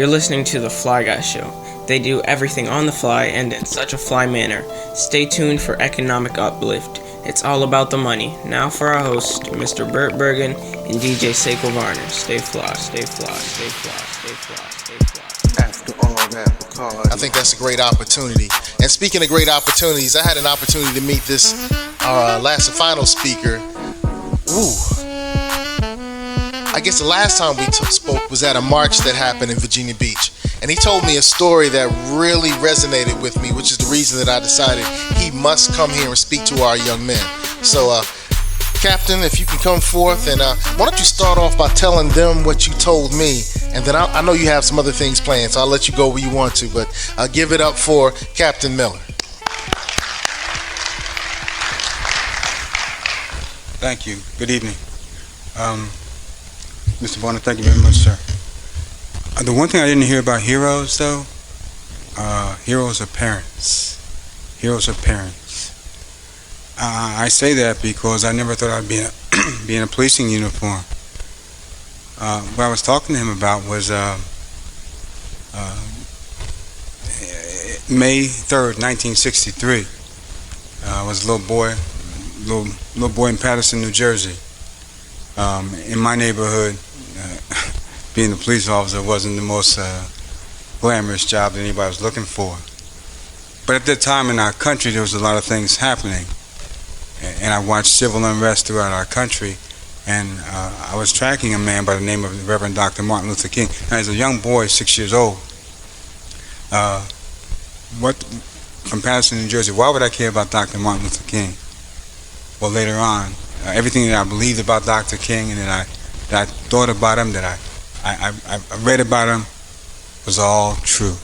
You're listening to The Fly Guy Show. They do everything on the fly and in such a fly manner. Stay tuned for economic uplift. It's all about the money. Now for our host, Mr. Burt Bergen and DJ Seko Varner. Stay fly, stay fly, stay fly, stay fly, stay fly. After all that, because I think that's a great opportunity. And speaking of great opportunities, I had an opportunity to meet this last and final speaker. I guess the last time we spoke was at a march that happened in Virginia Beach. And he told me a story that really resonated with me, which is the reason that I decided he must come here and speak to our young men. So, Captain, if you can come forth, and why don't you start off by telling them what you told me, and then I know you have some other things planned, so I'll let you go where you want to, but give it up for Captain Miller. Thank you. Good evening. Mr. Bonner, thank you very much, sir. The one thing I didn't hear about heroes, though, heroes are parents. Heroes are parents. I say that because I never thought I'd be in a policing uniform. What I was talking to him about was May 3rd, 1963. I was a little boy in Paterson, New Jersey. In my neighborhood, being a police officer wasn't the most glamorous job that anybody was looking for. But at that time in our country, there was a lot of things happening. And I watched civil unrest throughout our country. And I was tracking a man by the name of Reverend Dr. Martin Luther King. Now, as a young boy, 6 years old, from Paterson, New Jersey, why would I care about Dr. Martin Luther King? Well, later on, everything that I believed about Dr. King and that I thought about him, that I read about him, was all true.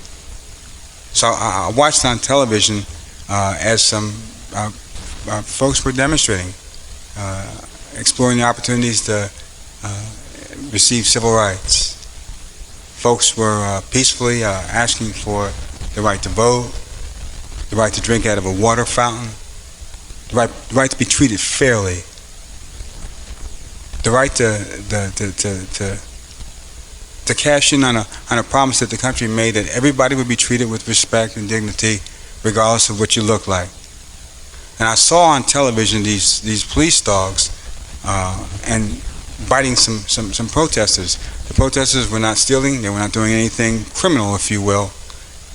So I watched on television as some folks were demonstrating, exploring the opportunities to receive civil rights. Folks were peacefully asking for the right to vote, the right to drink out of a water fountain, the right to be treated fairly, the right to cash in on a promise that the country made that everybody would be treated with respect and dignity regardless of what you look like. And I saw on television these police dogs and biting some protesters. The protesters were not stealing, they were not doing anything criminal, if you will.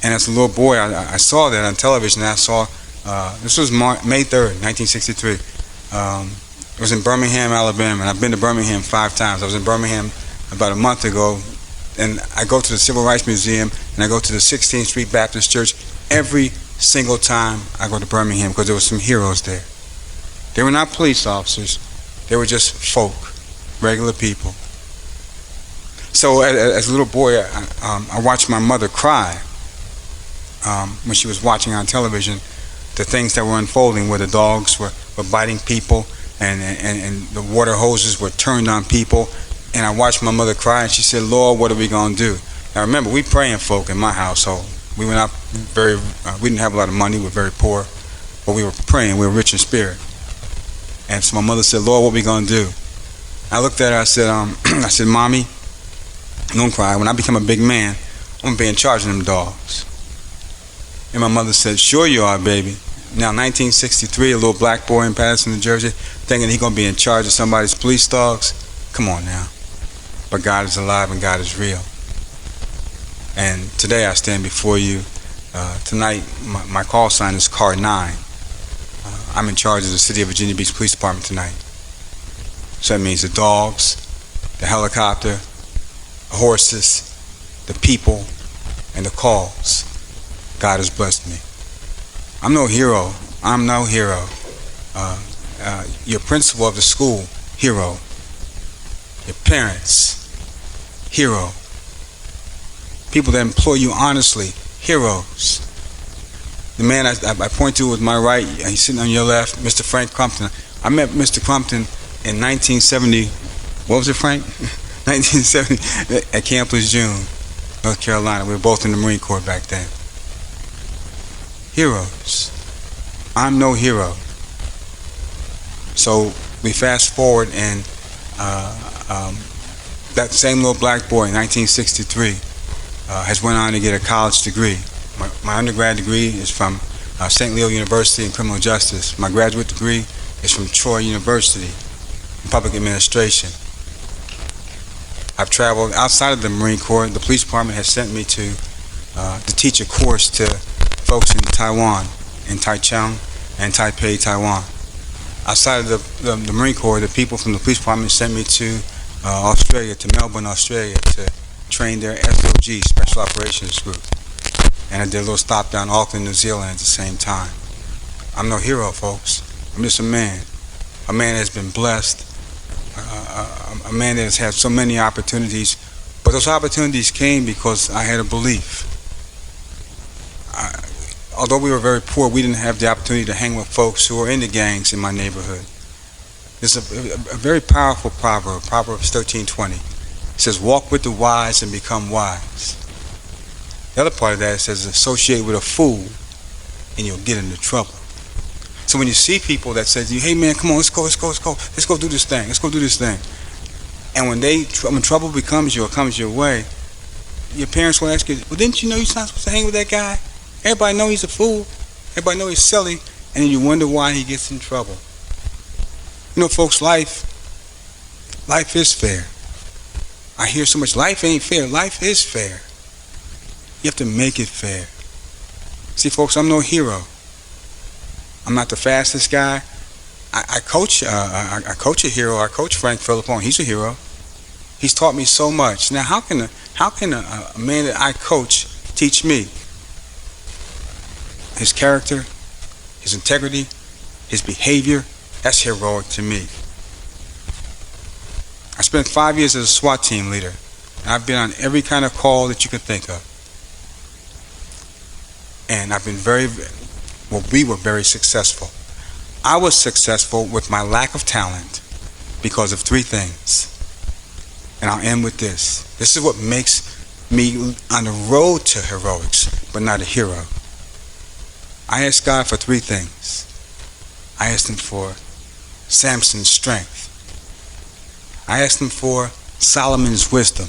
And as a little boy, I saw that on television, and I saw, this was May 3rd, 1963. It was in Birmingham, Alabama, and I've been to Birmingham 5 times. I was in Birmingham about a month ago, and I go to the Civil Rights Museum, and I go to the 16th Street Baptist Church every single time I go to Birmingham, because there were some heroes there. They were not police officers. They were just folk, regular people. So as a little boy, I watched my mother cry when she was watching on television the things that were unfolding, where the dogs were biting people, and the water hoses were turned on people. And I watched my mother cry, and she said, "Lord, what are we going to do?" Now remember, we praying folk in my household. We were not we didn't have a lot of money, we were very poor, but we were praying, we were rich in spirit. And so my mother said, "Lord, what are we going to do?" I looked at her, I said, "Mommy, don't cry. When I become a big man, I'm going to be in charge of them dogs." And my mother said, "Sure you are, baby." Now, 1963, a little black boy in Paterson, New Jersey, thinking he's going to be in charge of somebody's police dogs. Come on now. But God is alive and God is real. And today I stand before you. Tonight, my call sign is Car 9. I'm in charge of the City of Virginia Beach Police Department tonight. So that means the dogs, the helicopter, the horses, the people, and the calls. God has blessed me. I'm no hero. I'm no hero. Your principal of the school, hero. Your parents, hero. People that employ you honestly, heroes. The man I point to with my right, he's sitting on your left, Mr. Frank Crumpton. I met Mr. Crumpton in 1970. What was it, Frank? 1970 at Camp Lejeune, North Carolina. We were both in the Marine Corps back then. Heroes. I'm no hero. So we fast forward, and that same little black boy in 1963 has went on to get a college degree. My undergrad degree is from St. Leo University in criminal justice. My graduate degree is from Troy University in public administration. I've traveled outside of the Marine Corps. The police department has sent me to teach a course to folks in Taiwan, in Taichung and Taipei, Taiwan. Outside of the Marine Corps, the people from the police department sent me to Australia, to Melbourne, Australia, to train their SOG, Special Operations Group. And I did a little stop down Auckland, New Zealand at the same time. I'm no hero, folks. I'm just a man that has been blessed, a man that has had so many opportunities, but those opportunities came because I had a belief. Although we were very poor, we didn't have the opportunity to hang with folks who were in the gangs in my neighborhood. There's a very powerful proverb, Proverbs 13:20. It says, walk with the wise and become wise. The other part of that says, associate with a fool and you'll get into trouble. So when you see people that say to you, hey man, come on, let's go do this thing. And when trouble becomes you or comes your way, your parents will ask you, well, didn't you know you're not supposed to hang with that guy? Everybody know he's a fool. Everybody know he's silly. And then you wonder why he gets in trouble. You know, folks, life is fair. I hear so much, life ain't fair. Life is fair. You have to make it fair. See, folks, I'm no hero. I'm not the fastest guy. I coach a hero. I coach Frank Philippone. He's a hero. He's taught me so much. Now, how can a man that I coach teach me? His character, his integrity, his behavior, that's heroic to me. I spent 5 years as a SWAT team leader. And I've been on every kind of call that you could think of. And I've been we were very successful. I was successful with my lack of talent because of three things. And I'll end with this. This is what makes me on the road to heroics, but not a hero. I asked God for three things. I asked him for Samson's strength. I asked him for Solomon's wisdom.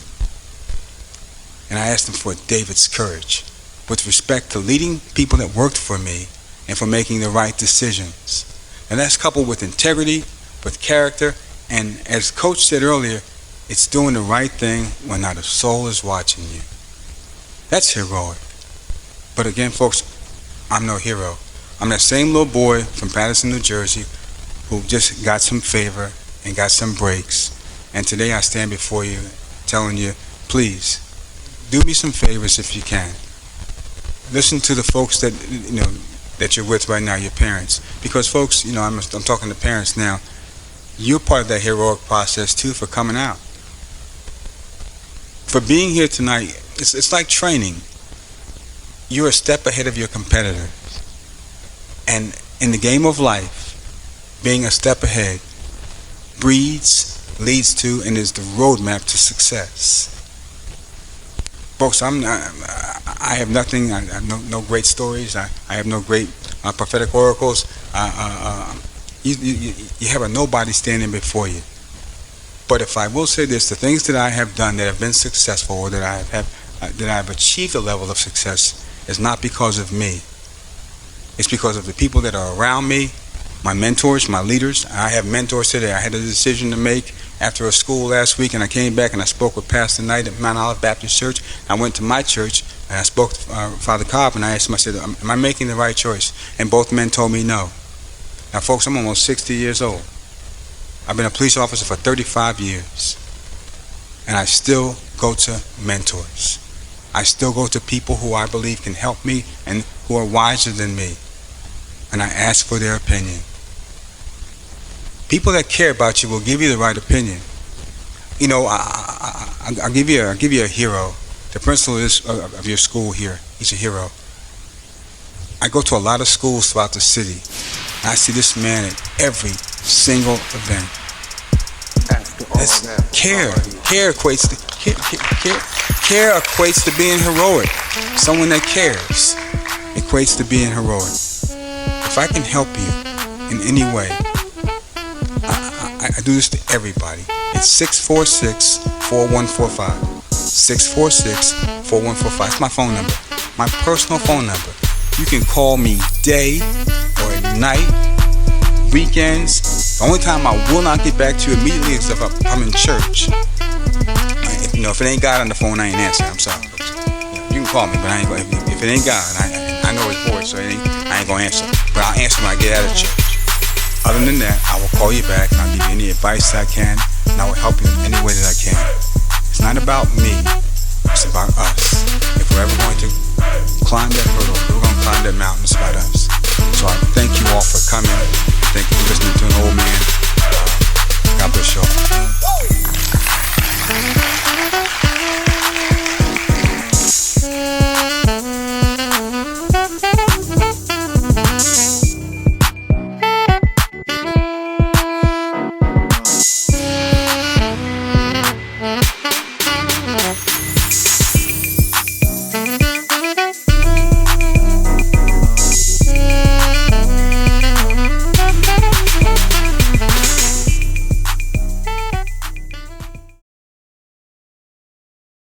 And I asked him for David's courage with respect to leading people that worked for me and for making the right decisions. And that's coupled with integrity, with character, and as Coach said earlier, it's doing the right thing when not a soul is watching you. That's heroic. But again, folks, I'm no hero. I'm that same little boy from Paterson, New Jersey, who just got some favor and got some breaks. And today I stand before you telling you, please, do me some favors if you can. Listen to the folks that that you're with right now, your parents. Because folks, I'm talking to parents now. You're part of that heroic process too for coming out. For being here tonight, it's like training. You're a step ahead of your competitor. And in the game of life, being a step ahead breeds, leads to, and is the roadmap to success. Folks, I have nothing. I have no great stories. I have no great prophetic oracles. You have a nobody standing before you. But if I will say this, the things that I have done that have been successful, or that I have achieved a level of success, is not because of me. It's because of the people that are around me, my mentors, my leaders. I have mentors today. I had a decision to make after a school last week, and I came back and I spoke with Pastor Knight at Mount Olive Baptist Church. I went to my church and I spoke to Father Cobb, and I asked him, I said, am I making the right choice? And both men told me no. Now, folks, I'm almost 60 years old. I've been a police officer for 35 years, and I still go to mentors. I still go to people who I believe can help me and who are wiser than me, and I ask for their opinion. People that care about you will give you the right opinion. I'll give you a hero. The principal of your school here, he's a hero. I go to a lot of schools throughout the city. I see this man at every single event. That's care. Care equates to being heroic. Someone that cares equates to being heroic. If I can help you in any way, I do this to everybody. It's 646-4145. 646-4145. It's my phone number, my personal phone number. You can call me day or night, weekends. The only time I will not get back to you immediately is if I'm in church. If it ain't God on the phone, I ain't answering. I'm sorry. You can call me, but I ain't gonna, if it ain't God, I know his voice, so I ain't gonna answer. But I'll answer when I get out of church. Other than that, I will call you back and I'll give you any advice I can, and I will help you in any way that I can. It's not about me, it's about us. If we're ever going to climb that hurdle, if we're going to climb that mountain, it's about us. So I thank you all for coming.